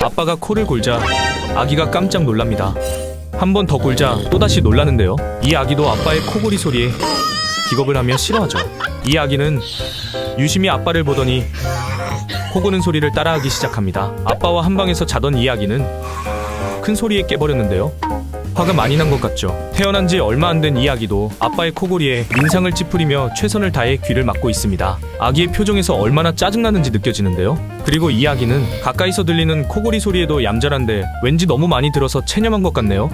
아빠가 코를 골자 아기가 깜짝 놀랍니다. 한 번 더 골자 또다시 놀라는데요. 이 아기도 아빠의 코골이 소리에 기겁을 하며 싫어하죠. 이 아기는 유심히 아빠를 보더니 코고는 소리를 따라하기 시작합니다. 아빠와 한 방에서 자던 이 아기는 큰 소리에 깨버렸는데요. 화가 많이 난 것 같죠. 태어난 지 얼마 안 된 이 아기도 아빠의 코골이에 민상을 찌푸리며 최선을 다해 귀를 막고 있습니다. 아기의 표정에서 얼마나 짜증나는지 느껴지는데요. 그리고 이 아기는 가까이서 들리는 코골이 소리에도 얌전한데 왠지 너무 많이 들어서 체념한 것 같네요.